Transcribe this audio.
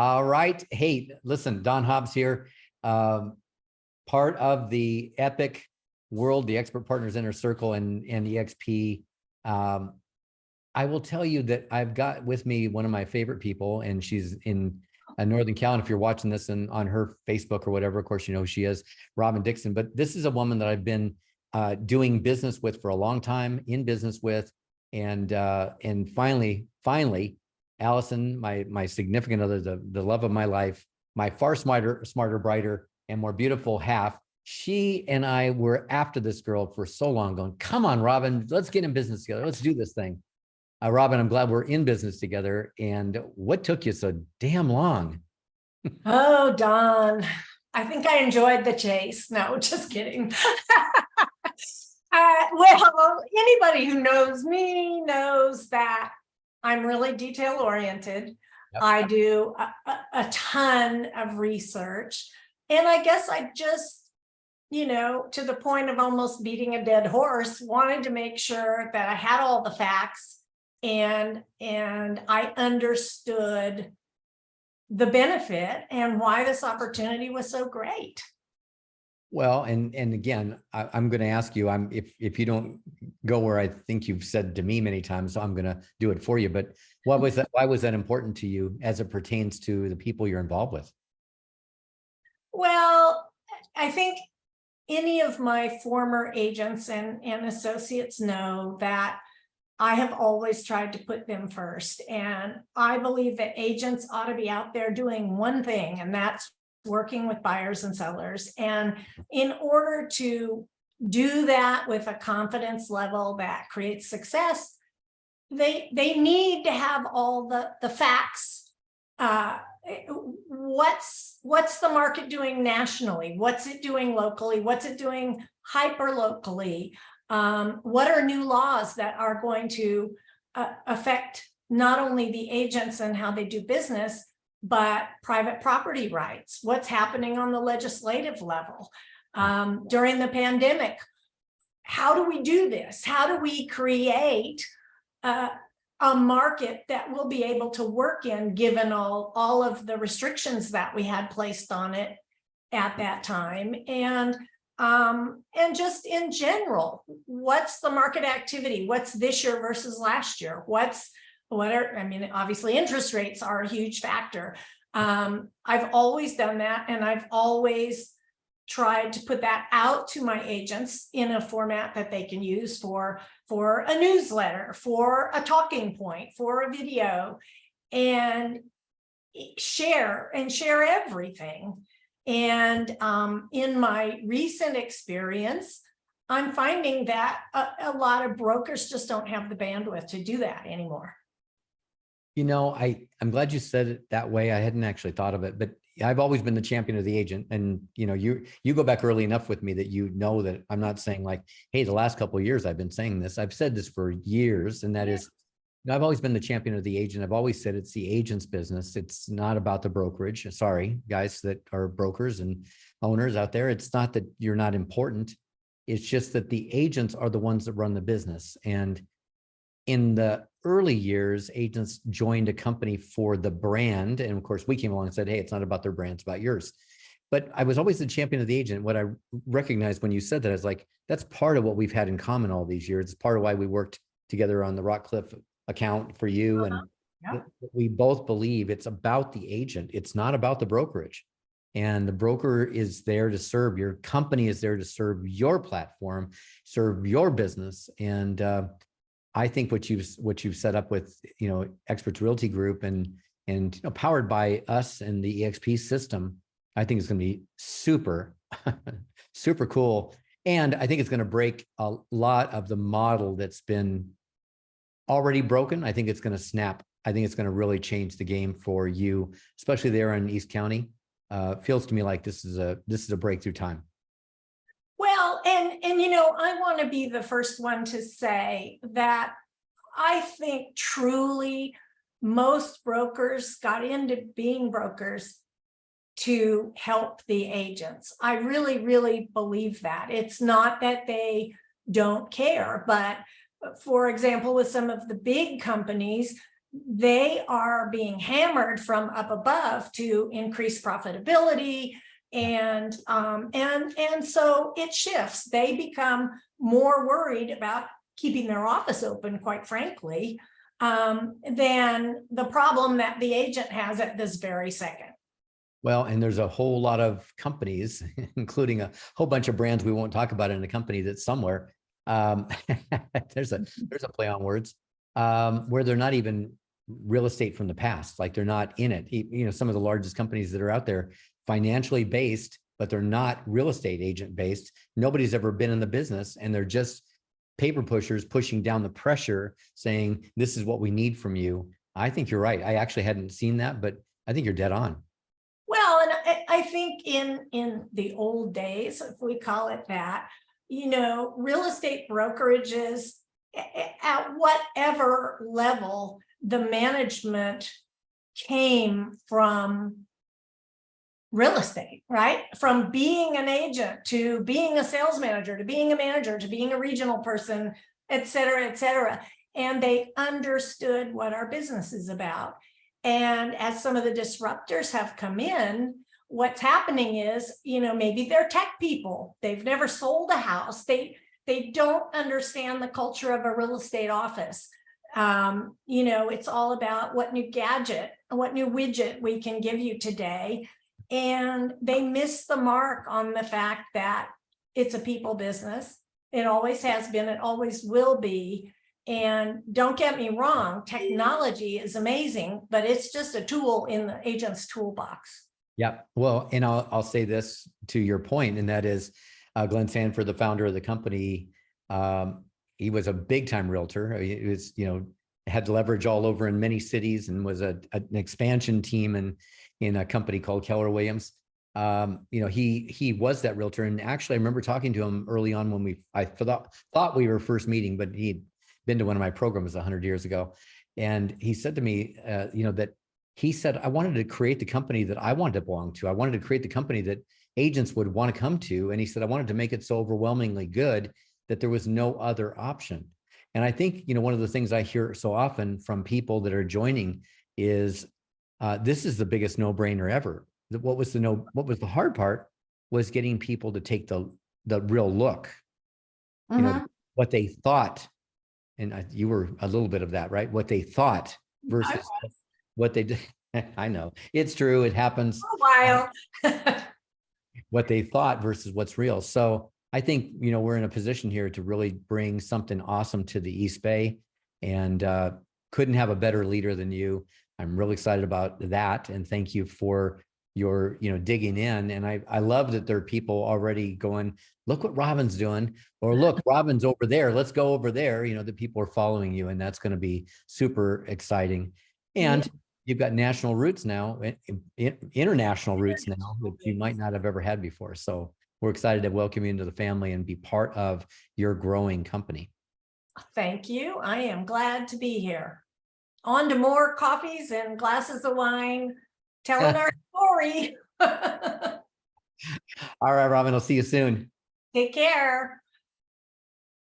All right. Hey, listen, Don Hobbs here. Part of the Epic World, the Expert Partners Inner Circle and EXP. I will tell you that I've got with me one of my favorite people, and she's in Northern Cal. And if you're watching this on her Facebook or whatever, of course, you know who she is, Robin Dixon. But this is a woman that I've been doing business with for a long time, in business with, and finally, Allison, my significant other, the love of my life, my far smarter, brighter, and more beautiful half. She and I were after this girl for so long, going, come on, Robin, let's get in business together. Let's do this thing. Robin, I'm glad we're in business together. And what took you so damn long? Oh, Don, I think I enjoyed the chase. No, just kidding. Well, anybody who knows me knows that I'm really detail oriented. Yep. I do a ton of research. And I guess I just, to the point of almost beating a dead horse, wanted to make sure that I had all the facts and I understood the benefit and why this opportunity was so great. Well, and again, I'm going to ask you, if you don't go where I think you've said to me many times, so I'm going to do it for you. But why was that important to you as it pertains to the people you're involved with? Well, I think any of my former agents and associates know that I have always tried to put them first. And I believe that agents ought to be out there doing one thing, and that's working with buyers and sellers. And in order to do that with a confidence level that creates success, they need to have all the facts. What's the market doing nationally? What's it doing locally? What's it doing hyper locally? What are new laws that are going to affect not only the agents and how they do business, but private property rights? What's happening on the legislative level? During the pandemic, how do we do this? How do we create a market that we'll be able to work in, given all of the restrictions that we had placed on it at that time? And just in general, what's the market activity? What's this year versus last year? Obviously interest rates are a huge factor. I've always done that, and I've always tried to put that out to my agents in a format that they can use for a newsletter, for a talking point, for a video, and share everything. And in my recent experience, I'm finding that a lot of brokers just don't have the bandwidth to do that anymore. I'm glad you said it that way. I hadn't actually thought of it, but I've always been the champion of the agent. And, you go back early enough with me that that I'm not saying like, hey, the last couple of years I've been saying this. I've said this for years, and that is, I've always been the champion of the agent. I've always said it's the agent's business. It's not about the brokerage. Sorry, guys that are brokers and owners out there. It's not that you're not important. It's just that the agents are the ones that run the business. And in the early years, agents joined a company for the brand. And of course, we came along and said, hey, it's not about their brand, it's about yours. But I was always the champion of the agent. What I recognized when you said that, I was like, that's part of what we've had in common all these years. It's part of why we worked together on the Rockcliffe account for you. And we both believe it's about the agent. It's not about the brokerage. And the broker is there to serve. Your company is there to serve your platform, serve your business. And I think what you've set up with, Experts Realty Group and powered by us and the EXP system, I think it's going to be super, super cool. And I think it's going to break a lot of the model that's been already broken. I think it's going to snap. I think it's going to really change the game for you, especially there in East County. Feels to me like this is a breakthrough time. Well, and I want to be the first one to say that I think truly most brokers got into being brokers to help the agents. I really, really believe that. It's not that they don't care, but for example, with some of the big companies, they are being hammered from up above to increase profitability. And so it shifts. They become more worried about keeping their office open, quite frankly, than the problem that the agent has at this very second. Well, and there's a whole lot of companies, including a whole bunch of brands we won't talk about in a company that's somewhere. There's a play on words, where they're not even real estate from the past. Like they're not in it. You know, some of the largest companies that are out there, financially based, but they're not real estate agent based. Nobody's ever been in the business, and they're just paper pushers pushing down the pressure, saying, this is what we need from you. I think you're right. I actually hadn't seen that, but I think you're dead on. Well, and I think in the old days, if we call it that, you know, real estate brokerages at whatever level, the management came from real estate, right? From being an agent to being a sales manager, to being a manager, to being a regional person, et cetera, et cetera. And they understood what our business is about. And as some of the disruptors have come in, what's happening is, you know, maybe they're tech people. They've never sold a house. They don't understand the culture of a real estate office. You know, it's all about what new gadget, what new widget we can give you today. And they miss the mark on the fact that it's a people business. It always has been, it always will be. And don't get me wrong, technology is amazing, but it's just a tool in the agent's toolbox. Yeah. Well, and I'll say this to your point, and that is Glenn Sanford, the founder of the company. He was a big time realtor. He was, you know, had leverage all over in many cities, and was an expansion team in a company called Keller Williams. You know, he was that realtor. And actually, I remember talking to him early on when I thought we were first meeting, but he'd been to one of my programs 100 years ago. And he said to me, you know, that he said, I wanted to create the company that I wanted to belong to. I wanted to create the company that agents would want to come to. And he said, I wanted to make it so overwhelmingly good that there was no other option. And I think, you know, one of the things I hear so often from people that are joining is, this is the biggest no-brainer ever. What was the hard part was getting people to take the real look, you know, what they thought. And you were a little bit of that, right? What they thought versus what they did. I know it's true. It happens a while. What they thought versus what's real. So I think, you know, we're in a position here to really bring something awesome to the East Bay, and couldn't have a better leader than you. I'm really excited about that. And thank you for your, you know, digging in. And I love that there are people already going, look what Robin's doing, or look, Robin's over there. Let's go over there. You know, the people are following you, and that's going to be super exciting. And you've got national roots now, international roots now that you might not have ever had before. So we're excited to welcome you into the family and be part of your growing company. Thank you. I am glad to be here. On to more coffees and glasses of wine, telling our story. All right, Robin, I'll see you soon. Take care.